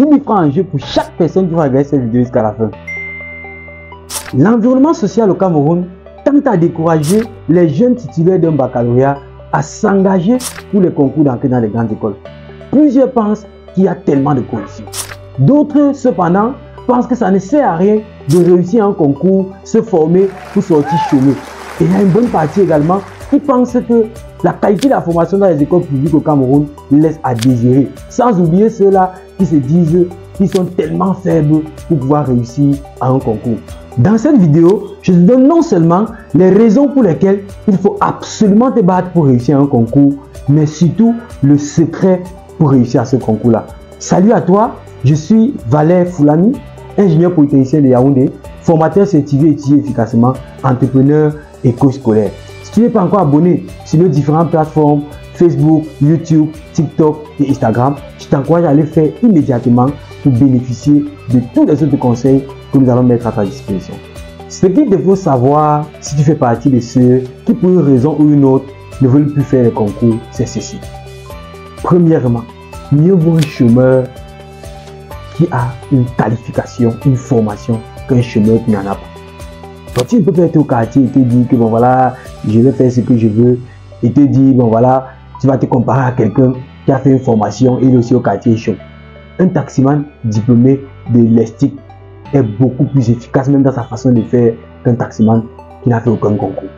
000 francs en jeu pour chaque personne qui va regarder cette vidéo jusqu'à la fin. L'environnement social au Cameroun tente à décourager les jeunes titulaires d'un baccalauréat à s'engager pour les concours d'entrée dans les grandes écoles. Plusieurs pensent qu'il y a tellement de corruption. D'autres, cependant, pensent que ça ne sert à rien de réussir un concours, se former pour sortir chômeur. Et il y a une bonne partie également qui pense que la qualité de la formation dans les écoles publiques au Cameroun laisse à désirer. Sans oublier ceux-là qui se disent qu'ils sont tellement faibles pour pouvoir réussir à un concours. Dans cette vidéo, je te donne non seulement les raisons pour lesquelles il faut absolument te battre pour réussir un concours, mais surtout le secret pour réussir à ce concours-là. Salut à toi, je suis Valère Foulani, ingénieur polytechnicien de Yaoundé, formateur certifié étudié efficacement, entrepreneur et coach scolaire. Si tu n'es pas encore abonné sur nos différentes plateformes, Facebook, YouTube, TikTok et Instagram, je t'encourage à le faire immédiatement pour bénéficier de tous les autres conseils que nous allons mettre à ta disposition. Ce qu'il te faut savoir si tu fais partie de ceux qui, pour une raison ou une autre, ne veulent plus faire les concours, c'est ceci. Premièrement, mieux vaut un chômeur qui a une qualification, une formation, qu'un chômeur qui n'en a pas. Donc, tu ne peux pas être au quartier et te dire que bon voilà, je vais faire ce que je veux, et te dire bon voilà, tu vas te comparer à quelqu'un qui a fait une formation et il est aussi au quartier chaud. Un taximan diplômé de l'ESTIC est beaucoup plus efficace même dans sa façon de faire qu'un taximan qui n'a fait aucun concours.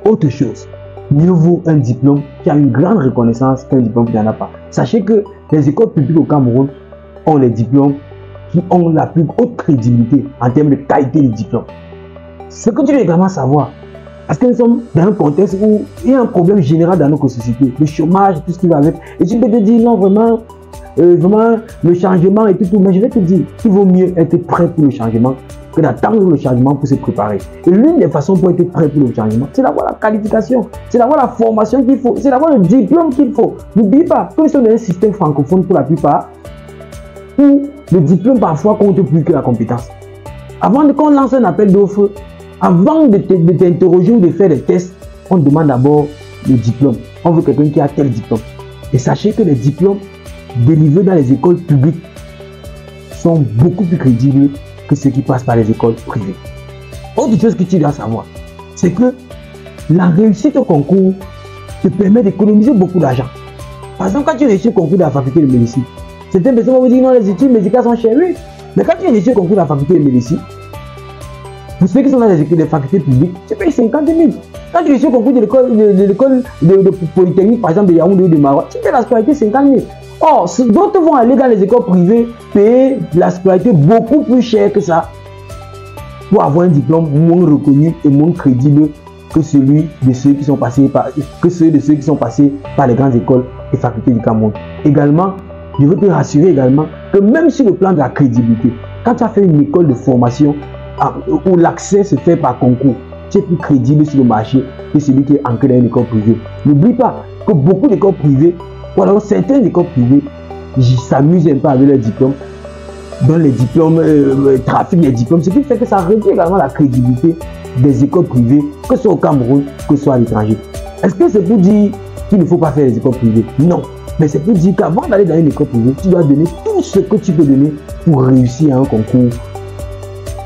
Autre chose, mieux vaut un diplôme qui a une grande reconnaissance qu'un diplôme qui n'en a pas. Sachez que les écoles publiques au Cameroun ont les diplômes qui ont la plus haute crédibilité en termes de qualité de diplôme. Ce que tu dois également savoir, parce que nous sommes dans un contexte où il y a un problème général dans notre société, le chômage, tout ce qui va avec, et tu peux te dire non vraiment, le changement et tout, mais je vais te dire qu'il vaut mieux être prêt pour le changement que d'attendre le changement pour se préparer. Et l'une des façons pour être prêt pour le changement, c'est d'avoir la qualification, c'est d'avoir la formation qu'il faut, c'est d'avoir le diplôme qu'il faut. N'oublie pas que nous sommes dans un système francophone pour la plupart, où le diplôme parfois compte plus que la compétence. Avant qu'on lance un appel d'offres, avant de t'interroger ou de faire des tests, on demande d'abord le diplôme. On veut quelqu'un qui a tel diplôme. Et sachez que les diplômes délivrés dans les écoles publiques sont beaucoup plus crédibles que ceux qui passent par les écoles privées. Autre chose que tu dois savoir, c'est que la réussite au concours te permet d'économiser beaucoup d'argent. Par exemple, quand tu réussis au concours de la faculté de médecine, certaines personnes vont vous dire non, les études médicales sont chères, oui. Mais quand tu réussis au concours de la faculté de médecine, pour ceux qui sont dans les facultés publiques, tu payes 50 000. Quand tu réussis au concours de l'école de Polytechnique, par exemple de Yaoundé ou de Maroc, tu payes la scolarité 50 000. Or, d'autres vont aller dans les écoles privées payer la scolarité beaucoup plus chère que ça pour avoir un diplôme moins reconnu et moins crédible que celui de ceux qui sont passés par, les grandes écoles et facultés du Cameroun. Également, je veux te rassurer également que même sur le plan de la crédibilité, quand tu as fait une école de formation où l'accès se fait par concours, tu es plus crédible sur le marché que celui qui est ancré dans une école privée. N'oublie pas que beaucoup d'écoles privées, ou alors certaines écoles privées, s'amusent un peu avec leurs diplômes, dans les diplômes, trafic des diplômes, ce qui fait que ça réduit également la crédibilité des écoles privées, que ce soit au Cameroun, que ce soit à l'étranger. Est-ce que c'est pour dire qu'il ne faut pas faire les écoles privées? Non. Mais c'est pour dire qu'avant d'aller dans une école privée, tu dois donner tout ce que tu peux donner pour réussir à un concours.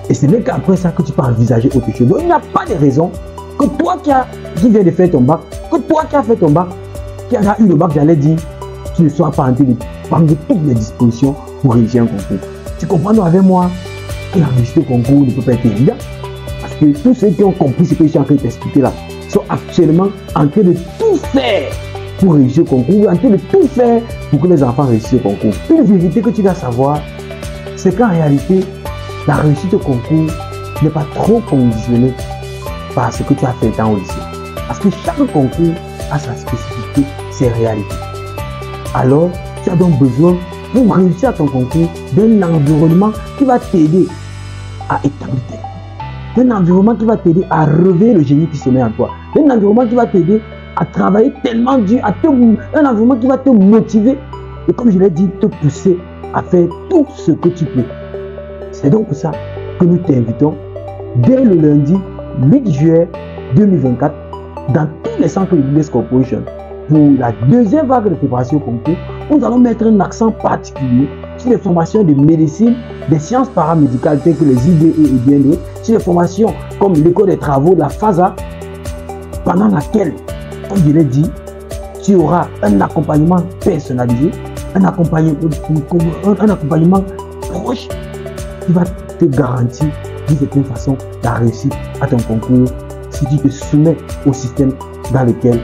Et ce n'est qu'après ça que tu peux envisager autre chose. Donc il n'y a pas de raison que toi qui viens de faire ton bac, que toi qui as fait ton bac, qui a eu le bac, j'allais dire, tu ne sois pas en train de prendre toutes les dispositions pour réussir un concours. Tu comprends donc avec moi que la réussite au concours ne peut pas être évident. Parce que tous ceux qui ont compris ce que je suis en train de t'expliquer là sont actuellement en train de tout faire pour réussir au concours, en train de tout faire pour que les enfants réussissent au concours. Une vérité que tu dois savoir, c'est qu'en réalité, la réussite au concours n'est pas trop conditionnée par ce que tu as fait étant au lycée. Parce que chaque concours a sa spécificité, ses réalités. Alors, tu as donc besoin, pour réussir à ton concours, d'un environnement qui va t'aider à établir tes idées. D'un environnement qui va t'aider à relever le génie qui se met en toi. D'un environnement qui va t'aider à travailler tellement dur, un environnement qui va te motiver et comme je l'ai dit, te pousser à faire tout ce que tu peux. C'est donc pour ça que nous t'invitons dès le lundi 8 juillet 2024 dans tous les centres de Business Corporation pour la deuxième vague de préparation au concours. Nous allons mettre un accent particulier sur les formations de médecine, des sciences paramédicales telles que les IDE et bien d'autres, sur les formations comme l'école des travaux, la FASA, pendant laquelle, comme je l'ai dit, tu auras un accompagnement personnalisé, un accompagnement proche qui va te garantir d'une certaine façon la réussite à ton concours si tu te soumets au système dans lequel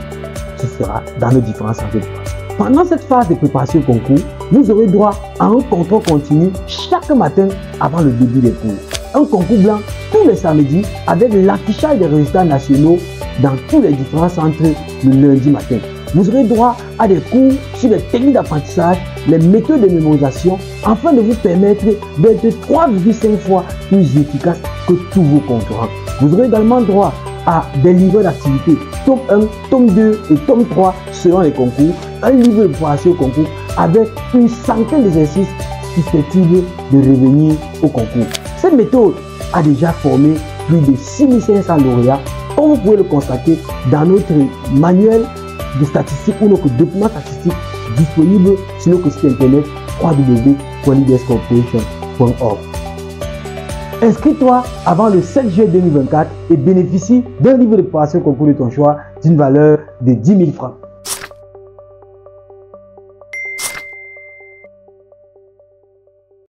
tu seras dans les différents centres de formation. Pendant cette phase de préparation au concours, vous aurez droit à un contrôle continu chaque matin avant le début des cours. Un concours blanc tous les samedis avec l'affichage des résultats nationaux dans tous les différents centres le lundi matin. Vous aurez droit à des cours sur les techniques d'apprentissage, les méthodes de mémorisation, afin de vous permettre d'être 3,5 fois plus efficace que tous vos concurrents. Vous aurez également droit à des livres d'activité, tome 1, tome 2 et tome 3 selon les concours, un livre de préparation au concours avec une centaine d'exercices susceptibles de revenir au concours. Cette méthode a déjà formé plus de 6500 lauréats, comme vous pouvez le constater dans notre manuel de statistiques ou notre document statistique disponible sur notre site internet www.leaderscorporation.org. Inscris-toi avant le 7 juillet 2024 et bénéficie d'un livre de préparation concours de ton choix d'une valeur de 10 000 francs.